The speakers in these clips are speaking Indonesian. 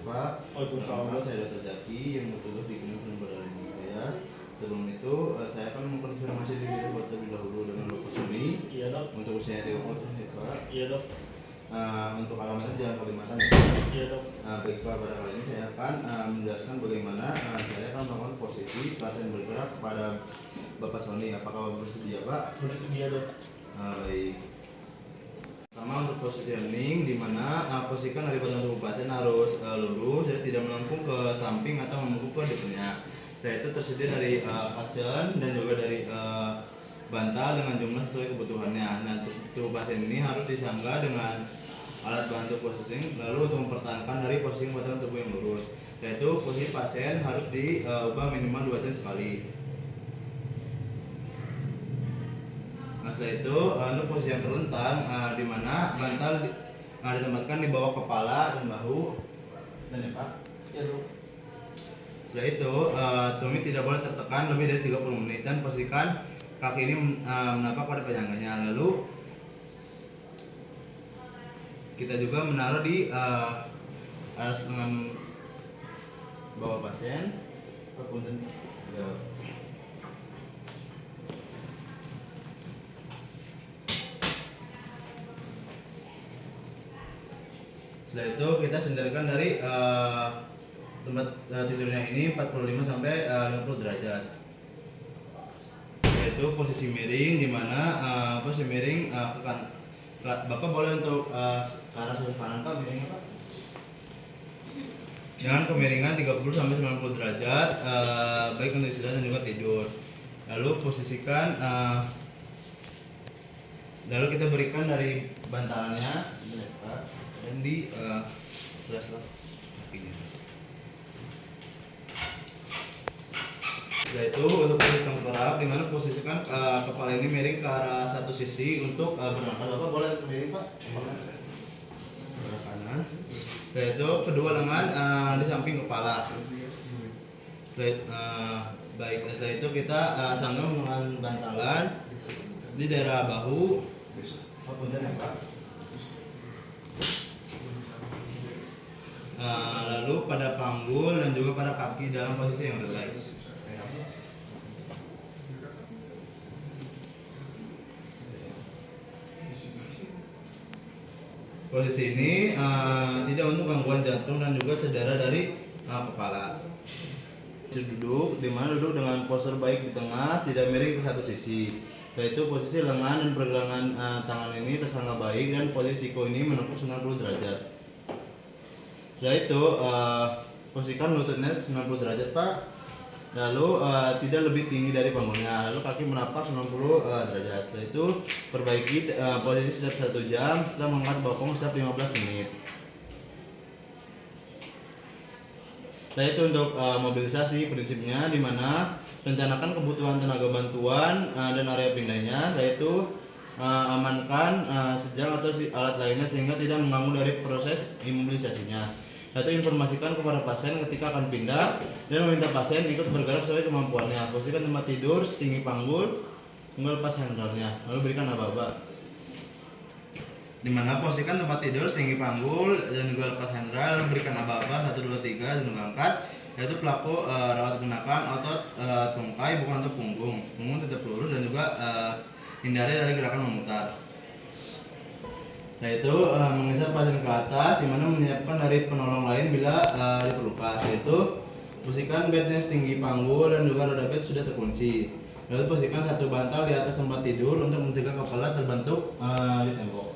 Pak. Waalaikumsalam. Saya Dr. Zaki yang bertugas di Klinik Sumber Daya Jaya. Sebelum itu saya akan mengkonfirmasi diri saya terlebih dahulu dengan Dr. Suni. Iya dok. Untuk usia 30 tahun ya Pak. Iya dok. Untuk alamatnya Jalan Kalimantan ya. Iya dok. Baik Pak, pada kali ini saya akan menjelaskan bagaimana saya akan melakukan posisi pasien bergerak kepada Bapak Sony. Apakah Bapak bersedia Pak? Bersedia dok. Baik. Pertama untuk posisi hening, di mana posisikan dari badan tubuh pasien harus lurus, jadi tidak melengkung ke samping atau membungkuk ke depannya. Yaitu tersedia dari pasien dan juga dari bantal dengan jumlah sesuai kebutuhannya. Nah, untuk pasien ini harus disangga dengan alat bantu posisi, lalu untuk mempertahankan dari posisi badan tubuh yang lurus. Yaitu posisi pasien harus diubah minimal 2 jam sekali. Nah, setelah itu untuk posisi yang terlentang, di mana bantal ditempatkan di bawah kepala dan bahu, dan ya Pak. Iya dok. Setelah itu tumit tidak boleh tertekan lebih dari 30 menit dan posisikan kaki ini menapak pada penyangganya. Lalu kita juga menaruh di atas lengan bawah pasien. Ya. Setelah itu kita sandarkan dari tempat tidurnya ini 45 sampai 50 derajat. Yaitu posisi miring, di mana posisi miring Bapak boleh untuk ke arah sebelah kanan Pak, miringnya Pak. Dengan kemiringan 30 sampai 90 derajat, baik untuk istirahat dan juga tidur. Lalu posisikan lalu kita berikan dari bantalnya Pak, dan di sela-sela kakinya. Setelah itu untuk posisi tengkorak, di mana posisikan kepala ini miring ke arah satu sisi untuk bernafas. Bapak boleh miring Pak, ke kanan. Setelah itu kedua lengan di samping kepala. Setelah itu kita sangga dengan bantalan di daerah bahu. Punten ya Pak. Lalu pada panggul dan juga pada kaki dalam posisi yang rileks. Posisi ini tidak untuk gangguan jantung dan juga cedera dari kepala. Duduk, di mana duduk dengan postur baik di tengah, tidak miring ke satu sisi. Yaitu posisi lengan dan pergelangan tangan ini tersangga baik dan posisi siku ini menepuk 90 derajat. Setelah itu posisikan lututnya 90 derajat Pak. Lalu tidak lebih tinggi dari panggulnya. Lalu kaki menapak 90 derajat. Setelah itu perbaiki posisi setiap 1 jam setelah mengangkat bokong setiap 15 menit. Setelah itu untuk mobilisasi prinsipnya, di mana rencanakan kebutuhan tenaga bantuan dan area pindahnya. Setelah itu amankan sejang atau alat lainnya sehingga tidak mengganggu dari proses imobilisasinya. Lalu informasikan kepada pasien ketika akan pindah dan meminta pasien ikut bergerak sesuai kemampuannya. Posisikan tempat tidur setinggi panggul, tinggal lepas handlernya, lalu berikan aba-aba. Di mana posisikan tempat tidur setinggi panggul dan juga lepas handler, lalu berikan aba-aba 1, 2, 3 dan juga angkat. Yaitu pelaku rawat gunakan otot tungkai bukan untuk punggung. Punggung tetap lurus dan juga hindari dari gerakan memutar. Yaitu menggeser pasien ke atas, di mana menyiapkan dari penolong lain bila diperlukan. Yaitu posisikan bednya setinggi panggul dan juga roda bed sudah terkunci. Lalu posisikan satu bantal di atas tempat tidur untuk mencegah kepala terbentuk di tembok.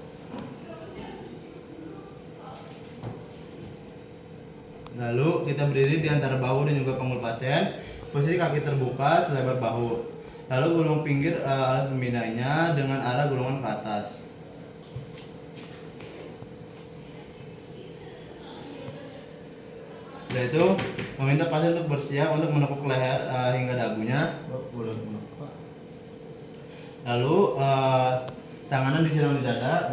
Lalu kita berdiri di antara bahu dan juga panggul pasien. Posisi kaki terbuka selebar bahu. Lalu gulung pinggir alas pembinanya dengan arah gulungan ke atas. Setelah itu meminta pasien untuk bersiap untuk menekuk leher hingga dagunya. Lalu tangannya disiram di dada.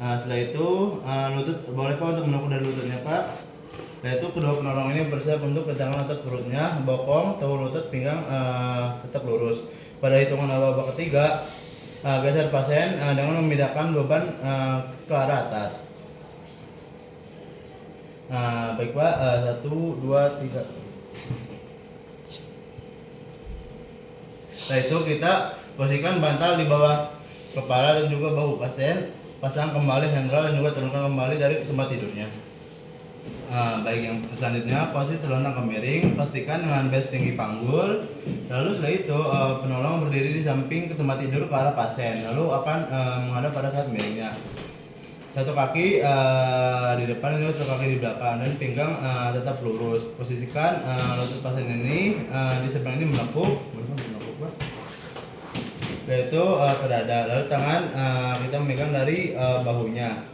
Setelah itu lutut boleh Pak untuk menekuk dari lututnya Pak. Setelah itu kedua penolong ini bersiap untuk kencangan otot perutnya, bokong, tahu lutut, pinggang tetap lurus. Pada hitungan aba-aba ketiga, geser pasien dengan memindahkan beban ke arah atas. Baik Pak, 1, 2, 3. Setelah itu kita posisikan bantal di bawah kepala dan juga bahu pasien, pasang kembali handle dan juga turunkan kembali dari tempat tidurnya. Baik, yang selanjutnya posisi telentang ke miring, pastikan dengan base tinggi panggul. Lalu setelah itu penolong berdiri di samping ke tempat tidur ke arah pasien, lalu akan menghadap pada saat miringnya. Satu kaki di depan dan satu kaki di belakang, dan pinggang tetap lurus. Posisikan lutut pasien ini di sebelah ini menekuk, yaitu ke dada. Lalu tangan kita memegang dari bahunya.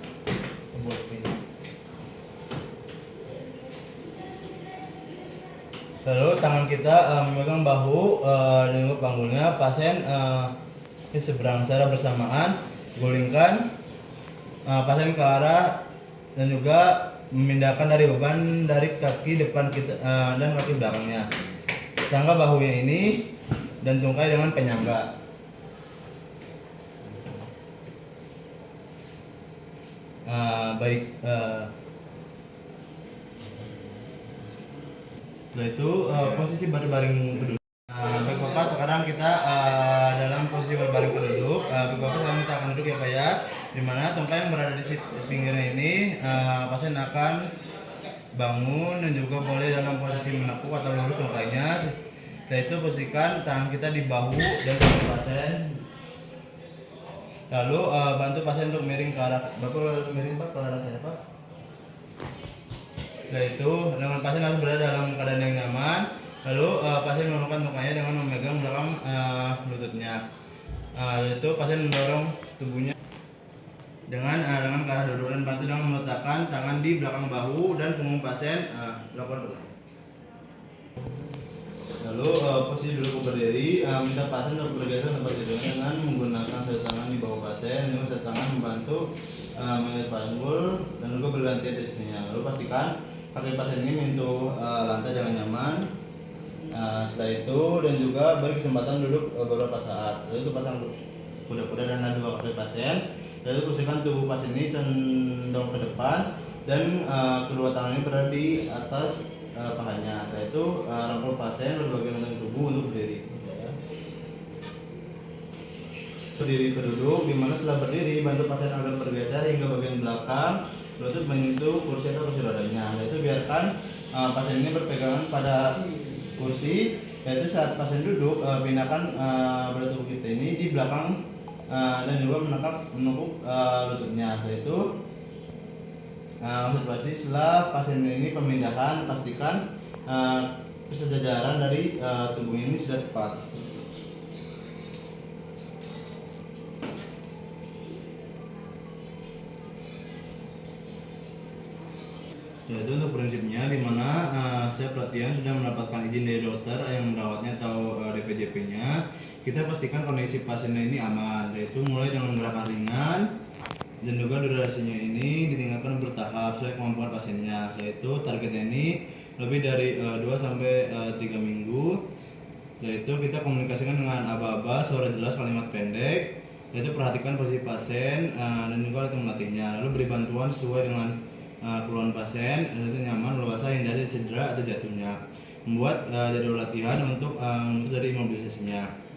Lalu tangan kita memegang bahu dan juga panggulnya pasien di seberang secara bersamaan. Gulingkan pasien ke arah dan juga memindahkan dari beban dari kaki depan kita dan kaki belakangnya. Sangga bahunya ini dan tungkai dengan penyangga. Baik. Setelah itu posisi berbaring penduduk. Baik Bapak, sekarang kita dalam posisi berbaring penduduk. Baik Bapak, sekarang kita akan duduk ya Pak ya. Dimana tungkai yang berada di pinggirnya ini, pasien akan bangun dan juga boleh dalam posisi menekuk atau lurus tungkainya. Setelah itu posisikan tangan kita di bahu dan kaki pasien. Lalu bantu pasien untuk miring ke arah Bapak, miring Pak ke arah saya Pak. Setelah itu dengan pasien harus berada dalam keadaan yang nyaman. Lalu pasien menurunkan tungkainya dengan memegang belakang lututnya. Lalu itu pasien mendorong tubuhnya dengan ke arah duduk dan bantu dengan meletakkan tangan di belakang bahu dan punggung pasien. Lakukan. Lalu posisi duduk berdiri, minta pasien untuk bergeser tempat tidurnya dengan menggunakan satu tangan di bawah pasien dan juga satu tangan membantu mengikat panggul dan juga bergantian di sisinya. Lalu pastikan kaki pasien ini menyentuh lantai jangan nyaman. Setelah itu dan juga beri kesempatan duduk beberapa saat. Lalu itu pasang kuda-kuda dan dua kaki pasien. Lalu posisikan tubuh pasien ini condong ke depan dan kedua tangan ini berada di atas pahanya. Setelah itu rangkul pasien berbagai bagian tubuh untuk berdiri. Berdiri ke duduk, dimana setelah berdiri bantu pasien agar bergeser hingga bagian belakang lutut menyentuh kursi atau kursi rodanya. Setelah itu biarkan pasien ini berpegangan pada kursi. Yaitu saat pasien duduk, pindahkan berat tubuh kita ini di belakang dan juga menekuk lututnya. Setelah itu observasi setelah pasien ini pemindahan, pastikan kesejajaran dari tubuh ini sudah tepat. Yaitu untuk prinsipnya dimana setiap pelatihan sudah mendapatkan izin dari dokter yang merawatnya atau DPJP-nya, kita pastikan kondisi pasien ini aman, yaitu mulai dengan gerakan ringan dan juga durasinya ini ditingkatkan bertahap sesuai kemampuan pasiennya, yaitu targetnya ini lebih dari 2 sampai 3 minggu. Yaitu kita komunikasikan dengan aba-aba, suara jelas, kalimat pendek, yaitu perhatikan posisi pasien dan juga alat melatihnya, lalu beri bantuan sesuai dengan keluhan pasien, itu nyaman, leluasa, hindari cedera atau jatuhnya. Membuat jadwal latihan untuk dari imobilisasinya.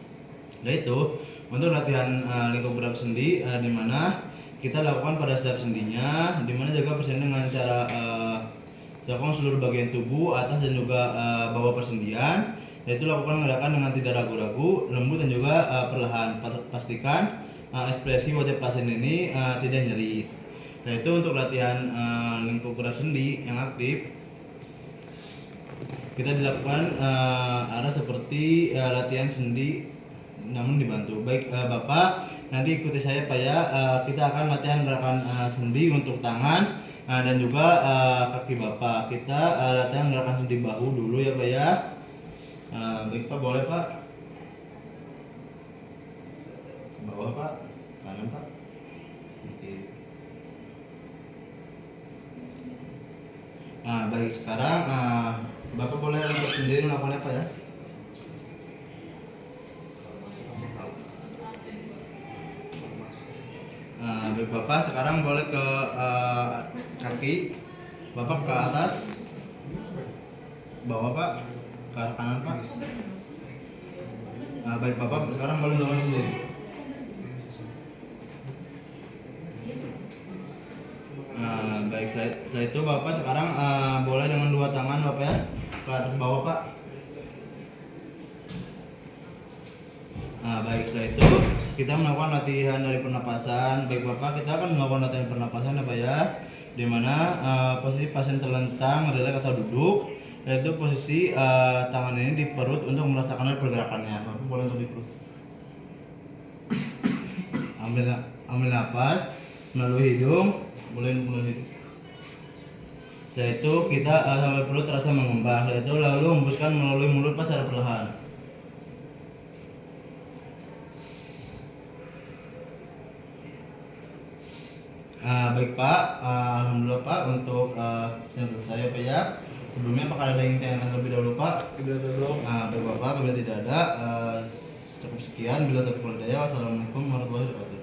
Nah itu untuk latihan lingkup gerak sendi, di mana kita lakukan pada setiap sendinya, di mana jaga pasien dengan cara jangkau seluruh bagian tubuh, atas dan juga bawah persendian. Yaitu lakukan gerakan dengan tidak ragu-ragu, lembut dan juga perlahan. Pastikan ekspresi wajah pasien ini tidak nyeri. Nah itu untuk latihan lingkup gerak sendi yang aktif, kita dilakukan arah seperti latihan sendi namun dibantu. Baik Bapak, nanti ikuti saya Pak ya. Kita akan latihan gerakan sendi untuk tangan dan juga kaki Bapak. Kita latihan gerakan sendi bahu dulu ya Pak ya. Baik Pak, boleh Pak. Bawah Pak, kanan Pak. Oke. Baik, sekarang Bapak boleh untuk sendiri melakukan apa ya? Baik Bapak, sekarang boleh ke kaki. Bapak ke atas, bawah Pak, ke arah kanan Pak. Nah, baik Bapak, sekarang boleh dorong sendiri. Nah, baik, setelah itu Bapak sekarang boleh dengan dua tangan Bapak ya, ke atas bawah Pak. Nah, baik, setelah itu kita melakukan latihan dari pernapasan. Baik Bapak, kita akan melakukan latihan pernapasan ya Pak ya, di mana posisi pasien terlentang, rileks atau duduk, yaitu posisi tangan ini di perut untuk merasakan pergerakannya. Bapak boleh untuk di perut. Ambil napas melalui hidung, boleh melalui hidung. Setelah itu kita sampai perut terasa mengembang. Setelah itu lalu hembuskan melalui mulut Pak secara perlahan. Baik Pak, alhamdulillah Pak untuk yang selesai Pak ya. Sebelumnya apakah ada yang ditanyakan terlebih dahulu Pak? Tidak ada dong. Baik Bapak, apabila tidak ada, cukup sekian. Bila terlalu daya, wassalamualaikum warahmatullahi wabarakatuh.